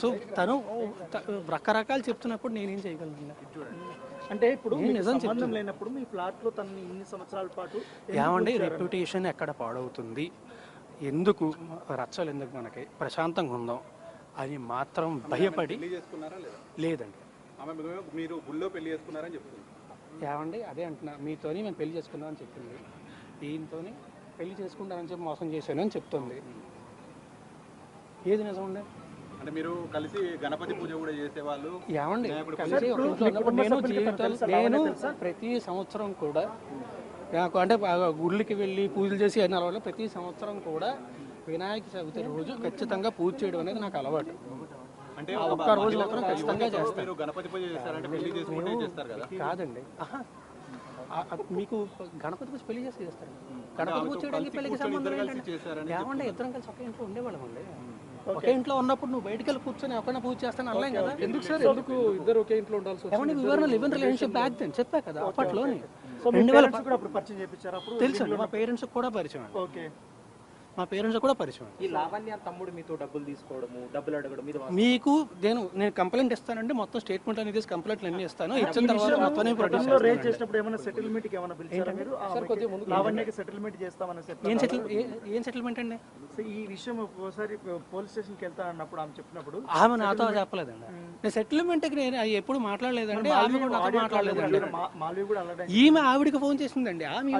So తను రకరకాలు చెప్తున్నప్పుడు నేనేం చేయగలను? అంటే ఇప్పుడు నిజం సంబంధం లేనప్పుడు మీ ఫ్లాట్లో తనని ఇన్ని సంవత్సరాల పాటు ఏమండి రెప్యుటేషన్ ఎక్కడ పాడవుతుంది, ఎందుకు రచ్చలు, ఎందుకు మనకి ప్రశాంతంగా ఉందాం అని మాత్రం భయపడి లేదండి. మీరు గుళ్ళో పెళ్లి చేసుకున్నారని చెప్తుంది. ఏమండి అదే అంటున్నా, మీతోని మేము పెళ్లి చేసుకున్నామని చెప్పింది, దీంతోని పెళ్లి చేసుకుంటానని చెప్పి మోసం చేశాను అని చెప్తుంది. ఏది నిజం ఉండే? అంటే మీరు కలిసి గణపతి పూజ కూడా చేసేవాళ్ళు. ఏమండి కలిసి ఒక ఇంట్లో ఉన్నప్పుడు నేను జీవితాలు నేను ప్రతి సంవత్సరం కూడా నాకు అంటే గుళ్ళకి వెళ్ళి పూజలు చేసి అన్ని అలవాటు. ప్రతి సంవత్సరం కూడా వినాయక చవితి రోజు ఖచ్చితంగా పూజ చేయడం అనేది నాకు అలవాటు. అంటే ఒక్క రోజు మాత్రం ఖచ్చితంగా చేస్తాను. గణపతి పూజ చేస్తారంటే పెళ్లి చేసుకుంటే చేస్తారు కదా? కాదండి, మీకు గణపతి పూజ పెళ్లి చేసి చేస్తారు. గణపతి పూజ చేయడానికి పెళ్లికి సంబంధం ఏంటంటే ఏమంటే ఇద్దరం కలిసి ఒక ఇంట్లో ఉండేవాళ్ళం అండి. ఒకే ఇంట్లో ఉన్నప్పుడు నువ్వు బయటకు వెళ్ళి కూర్చొని ఒకరిని పూజ చేస్తాను అనలేం కదా. ఎందుకు సార్, ఎందుకు ఇద్దరు ఒకే ఇంట్లో ఉండాల్సి ఏమంటే వివరణ live in relationship back then చెప్పా కదా అప్పట్లోని. తెలుసు మా పేరెంట్స్ కూడా పరిచయం. ఓకే, మా పేరెంట్స్ కూడా పరిచయం. ఈ లావణ్య తమ్ముడు మీతో డబ్బులు తీసుకోవడము, డబ్బులు అడగడం మీకు నేను కంప్లైంట్ ఇస్తానండి, మొత్తం స్టేట్మెంట్ అనేది కంప్లైంట్ అన్ని ఇస్తాను. ఇచ్చిన తర్వాత మొత్తం ప్రొడ్యూస్ రేజ్ చేసినప్పుడు ఏమైనా సెటిల్మెంట్ కి ఏమైనా పిలిచారా మీరు? సార్ కొద్దిగా ముందు లావణ్యకి సెటిల్మెంట్ చేస్తామని చెప్పారు. ఏం సెటిల్మెంట్ అండి? ఈ విషయం ఒకసారి పోలీస్ స్టేషన్ కి వెళ్తా అన్నప్పుడు ఆమె చెప్పినప్పుడు ఆమె నాతో చెప్పలేదండి. నేను సెటిల్మెంట్ కి నేను ఎప్పుడు మాట్లాడలేదండి. ఆమె కూడా నాతో మాట్లాడలేదండి. ఈమె ఆవిడికి ఫోన్ చేసిందండి. ఆమె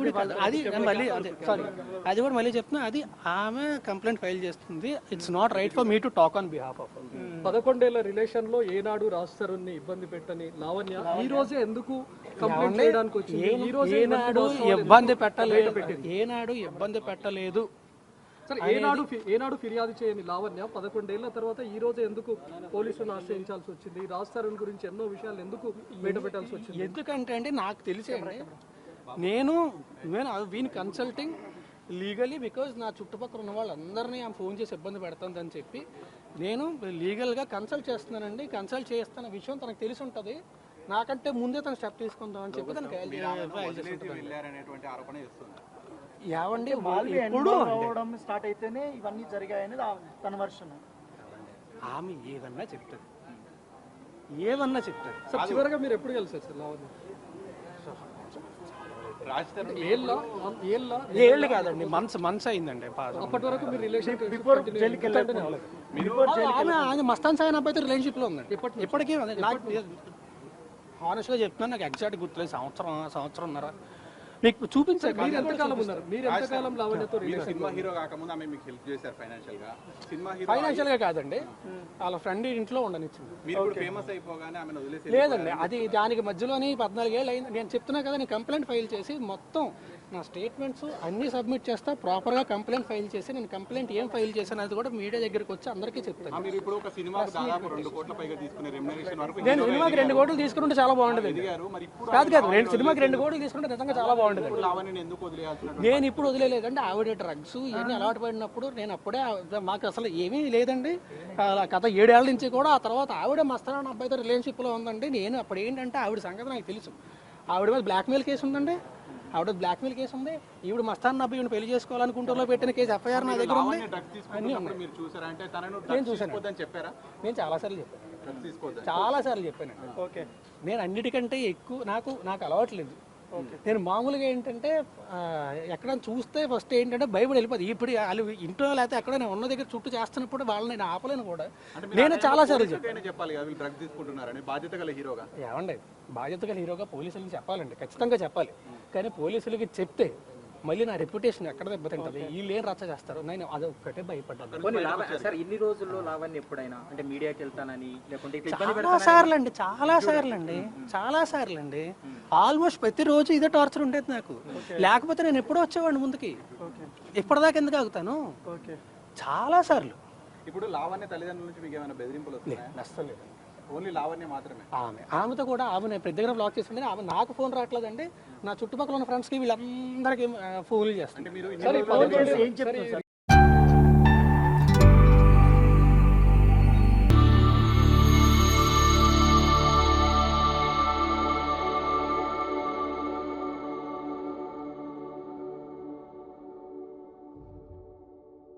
అది మళ్ళీ సారీ అది కూడా మళ్ళీ చెప్తున్నా, అది ఆమె కంప్లైంట్ ఫైల్ చేస్తుంది. It's not right for me to talk on behalf of. 11 ఏళ్ల రిలేషన్ లో ఏనాడు రాస్తారుని ఇబ్బంది పెట్టని లావణ్య ఈ రోజే ఎందుకు కంప్లైంట్ చేయడానికి వచ్చింది? ఈ రోజు ఏనాడు ఇబ్బంది పెట్టలేదు, ఏనాడు ఇబ్బంది పెట్టలేదు. సరే, ఏనాడు ఫిర్యాదు చేయని లావణ్య 11 ఏళ్ల తర్వాత ఈ రోజు ఎందుకు పోలీసులను ఆశ్రయించాల్సి వచ్చింది? రాస్తారుని గురించి ఎన్నో విషయాలు ఎందుకు బయట పెట్టాల్సి వచ్చింది? ఎందుకంటే అండి నాకు తెలిసేయండి, నేను వీని కన్సల్టింగ్ లీగలీ బికాజ్ నా చుట్టుపక్కల ఉన్న వాళ్ళందరినీ ఆమె ఫోన్ చేసి ఇబ్బంది పెడుతుందని చెప్పి నేను లీగల్గా కన్సల్ట్ చేస్తున్నానండి. కన్సల్ట్ చేస్తున్న విషయం తనకు తెలిసి ఉంటుంది. నాకంటే ముందే తను స్టెప్ తీసుకుందాం అని చెప్పి తనకి ఏమండి ఎప్పుడు స్టార్ట్ అయితేనే ఇవన్నీ జరిగాయని తన వర్షన్. ఆమె ఏదన్నా చెప్తుంది, ఏమన్నా చెప్తుంది. సార్ చివరిగా మీరు ఎప్పుడు కలిసారు సార్ లావణ్య? ఏళ్ళు కాదండి, మంత్స్ అయిందండి. అప్పటి వరకు మీరు రిలేషన్ ఆమె మస్తాన్ సాయి అబ్బాయితో రిలేషన్షిప్ లో ఉందండి ఇప్పటికీ. నాకు హానెస్ట్గా చెప్తున్నాను, నాకు ఎగ్జాక్ట్ గుర్తులేదు. సంవత్సరంన్నర మీకు చూపించారు. మీరు ఎంతకాలం ఉన్నారు? మీరు ఎంతకాలం లావణ్యతో సినిమా హీరో కాకముందు ఆమె మీకు హెల్ప్ చేశారు ఫైనాన్షియల్ గా? ఫైనాన్షియల్ గా కాదండి, వాళ్ళ ఫ్రెండ్ ఇంట్లో ఉండనిచ్చింది. మీరు ఫేమస్ అయిపోగానే ఆమెను వదిలేసి లేదండి, అది దానికి మధ్యలోని 14 ఏళ్ళు అయింది. నేను చెప్తున్నా కదా, నేను కంప్లైంట్ ఫైల్ చేసి మొత్తం నా స్టేట్మెంట్స్ అన్ని సబ్మిట్ చేస్తా, ప్రాపర్గా కంప్లైంట్ ఫైల్ చేసి నేను కంప్లైంట్ ఏం ఫైల్ చేశాను అది కూడా మీడియా దగ్గరికి వచ్చి అందరికీ చెప్తాను. మీరు ఇప్పుడు ఒక సినిమాకు దాదాపు 2 కోట్ల పైగా తీసుకునే రెమ్యునరేషన్ వరకు నేను సినిమాకి 2 కోట్లు తీసుకుంటే చాలా బాగుంటుంది. కాదు సినిమాకి 2 కోట్లు తీసుకుంటే నిజంగా చాలా బాగుంటుంది. నేను ఇప్పుడు వదిలేదండి. ఆవిడ డ్రగ్స్ ఇవన్నీ అలవాటు పడినప్పుడు నేను అప్పుడే మాకు అసలు ఏమీ లేదండి. గత 7 ఏళ్ల నుంచి కూడా. ఆ తర్వాత ఆవిడ మస్తాన్ అబ్బాయితో రిలేషన్షిప్లో ఉందండి. నేను అప్పుడు ఏంటంటే ఆవిడ సంగతి నాకు తెలుసు. ఆవిడ మీద బ్లాక్మెయిల్ కేసు ఉందండి, ఆవిడ బ్లాక్మెయిల్ కేసు ఉంది. ఈవిడ మస్తాన్ అబ్బాయి పెళ్లి చేసుకోవాలనుకుంటూ పెట్టిన కేసు ఎఫ్ఐఆర్ నా దగ్గర ఉంది. నేను చూసాను, నేను చాలాసార్లు చెప్పాను, చాలాసార్లు చెప్పానండి. ఓకే, నేను అన్నిటికంటే ఎక్కువ నాకు అలవాట్లేదు. నేను మామూలుగా ఏంటంటే ఎక్కడైనా చూస్తే ఫస్ట్ ఏంటంటే భయపడి వెళ్ళిపోతుంది. ఇప్పుడు వాళ్ళు ఇంట్లో లేకపోతే ఎక్కడైనా ఉన్న దగ్గర చుట్టూ చేస్తున్నప్పుడు వాళ్ళని నేను ఆపలేను కూడా. నేను చాలాసార్లు చెప్పాలి ఏమండి, బాధ్యత గల హీరోగా పోలీసులకి చెప్పాలండి, ఖచ్చితంగా చెప్పాలి. కానీ పోలీసులకి చెప్తే మళ్ళీ నా రెప్యుటేషన్ ఎక్కడ దెబ్బతింటుంది, వీళ్ళు ఏం రచ్చ చేస్తారు, నేను అది ఒక్కటే భయపడ్డాను. సార్ ఇన్ని రోజుల్లో లావణ్య ఎప్పుడైనా అంటే మీడియాకి వెళ్తానని లేకుంటే చాలా సార్లు అండి ఆల్మోస్ట్ ప్రతిరోజు ఇదే టార్చర్ ఉండేది నాకు. లేకపోతే నేను ఎప్పుడో వచ్చేవాడిని ముందుకి, ఇప్పటిదాకా ఎందుకు ఆగుతాను? చాలా సార్లు. ఇప్పుడు లావణ్య తల్లిదండ్రుల నుంచి మీకు ఏమైనా బెదిరింపులు వస్తాయి? ఓన్లీ లావణ్య మాత్రమే? ఆమెతో కూడా ఆమె ప్రతి దగ్గర బ్లాక్ చేసింది. ఆమె నాకు ఫోన్ రావట్లేదండి, నా చుట్టుపక్కల ఉన్న ఫ్రెండ్స్కి వీళ్ళందరికీ ఫోన్లు చేస్తాను.